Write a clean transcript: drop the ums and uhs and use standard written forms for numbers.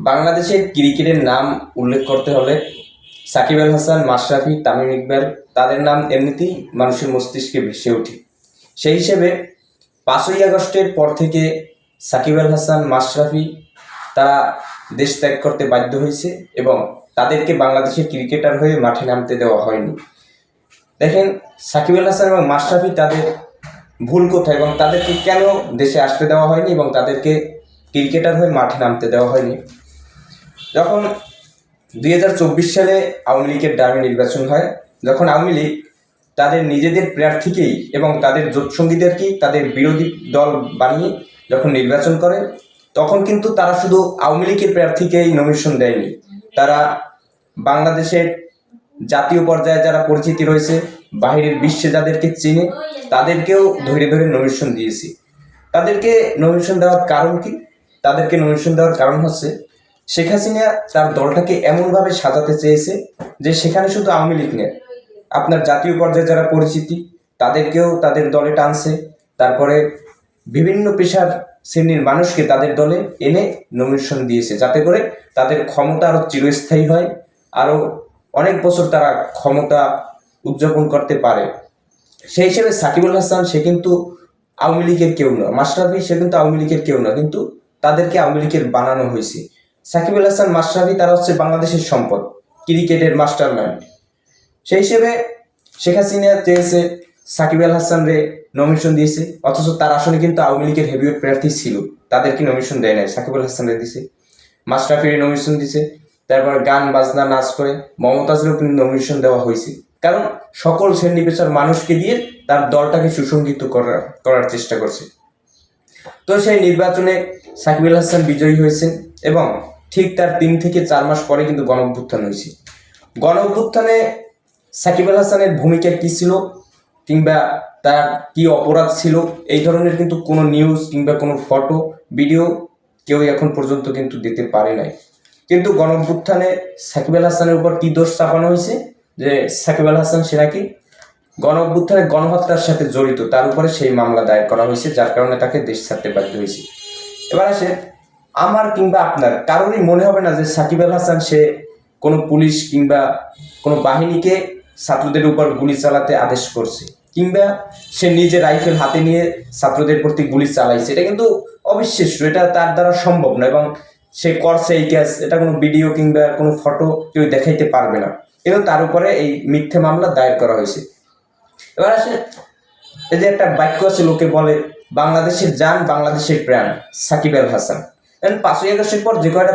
বাংলাদেশের ক্রিকেটের নাম উল্লেখ করতে হলে সাকিব আল হাসান, মাশরাফি, তামিম ইকবাল তাদের নাম এমনিতেই মানুষের মস্তিষ্কে ভেসে ওঠে। সেই হিসেবে 5ই আগস্টের পর থেকে সাকিব আল হাসান, মাশরাফি তারা দেশ ত্যাগ করতে বাধ্য হয়েছে এবং তাদেরকে বাংলাদেশের ক্রিকেটার হয়ে মাঠে নামতে দেওয়া হয়নি। দেখেন, সাকিব আল হাসান এবং মাশরাফি তাদের ভুল কোথায় এবং তাদেরকে কেন দেশে আসতে দেওয়া হয়নি এবং তাদেরকে ক্রিকেটার হয়ে মাঠে নামতে দেওয়া হয়নি। যখন 2024 সালে আওয়ামী লীগের ডামি নির্বাচন হয়, যখন আওয়ামী লীগ তাদের নিজেদের প্রার্থীকেই এবং তাদের জোটসঙ্গীদেরকেই তাদের বিরোধী দল বানিয়ে যখন নির্বাচন করে, তখন কিন্তু তারা শুধু আওয়ামী লীগের প্রার্থীকেই নমিনেশন দেয়নি, তারা বাংলাদেশের জাতীয় পর্যায়ে যারা পরিচিতি রয়েছে, বাহিরের বিশ্বে যাদেরকে চিনে, তাদেরকেও ধরে ধরে নমিনেশন দিয়েছে। তাদেরকে নমিনেশন দেওয়ার কারণ কি? তাদেরকে নমিনেশন দেওয়ার কারণ হচ্ছে শেখ হাসিনা তার দলটাকে এমনভাবে সাজাতে চেয়েছে যে সেখানে শুধু আওয়ামী লীগ নেই, আপনার জাতীয় পর্যায়ে যারা পরিচিতি তাদেরকেও তাদের দলে টানছে। তারপরে বিভিন্ন পেশার শ্রেণীর মানুষকে তাদের দলে এনে নমিনেশন দিয়েছে, যাতে করে তাদের ক্ষমতা আরও চিরস্থায়ী হয়, আরও অনেক বছর তারা ক্ষমতা উদযাপন করতে পারে। সেই হিসেবে সাকিব আল হাসান সে কিন্তু আওয়ামী লীগের কেউ না, মাশরাফি সে কিন্তু আওয়ামী লীগের কেউ না, কিন্তু তাদেরকে আওয়ামী লীগের বানানো হয়েছে। সাকিব আল হাসান, মাশরাফি তারা হচ্ছে বাংলাদেশের সম্পদ, ক্রিকেটের মাস্টার মাইন্ড। সেই হিসেবে শেখ হাসিনা চেয়েছে সাকিব আল হাসানরে নমিনেশন দিয়েছে, অথচ তার আসনে কিন্তু আওয়ামী লীগের হেভিওয়েট প্রার্থী ছিল, তাদেরকে নমিনেশন দেয় নাই, সাকিব আল হাসানরে দিছে। মাশরাফির নমিনেশন দিছে, তারপর গান বাজনা নাচ করে মমতাজেরও কিন্তু নমিনেশন দেওয়া হয়েছে, কারণ সকল শ্রেণী পেশার মানুষকে দিয়ে তার দলটাকে সুসংগঠিত করার চেষ্টা করছে। তো সেই নির্বাচনে সাকিব আল হাসান বিজয়ী হয়েছেন এবং ঠিক তার 3 থেকে 4 মাস পরে কিন্তু গণঅভ্যুত্থান হয়েছে। গণঅভ্যুত্থানে সাকিব আল হাসানের ভূমিকা কী ছিল কিংবা তার কি অপরাধ ছিল, এই ধরনের কিন্তু কোনো নিউজ কিংবা কোনো ফটো ভিডিও কেউ এখন পর্যন্ত কিন্তু দিতে পারে নাই। কিন্তু গণঅভ্যুত্থানে সাকিব আল হাসানের উপর কী দোষ চাপানো হয়েছে যে সাকিব আল হাসান সে নাকি গণঅভ্যুত্থানে গণহত্যার সাথে জড়িত, তার উপরে সেই মামলা দায়ের করা হয়েছে, যার কারণে তাকে দেশ ছাড়তে বাধ্য হয়েছে। এবার আসে, আমার কিংবা আপনার কারোরই মনে হবে না যে সাকিব আল হাসান সে কোনো পুলিশ কিংবা কোনো বাহিনীকে ছাত্রদের উপর গুলি চালাতে আদেশ করছে, কিংবা সে নিজে রাইফেল হাতে নিয়ে ছাত্রদের প্রতি গুলি চালাইছে। এটা কিন্তু অবিশ্বাস্য, এটা তার দ্বারা সম্ভব না, এবং সে করছে এই কাজ, এটা কোনো ভিডিও কিংবা কোনো ফটো কেউ দেখাইতে পারবে না, কিন্তু তার উপরে এই মিথ্যে মামলা দায়ের করা হয়েছে। এবার আসে, এই যে একটা বাক্য আছে, লোকে বলে বাংলাদেশের জান, বাংলাদেশের প্রাণ, সাকিব আল হাসান। 5ই আগস্টের পর যে কয়টা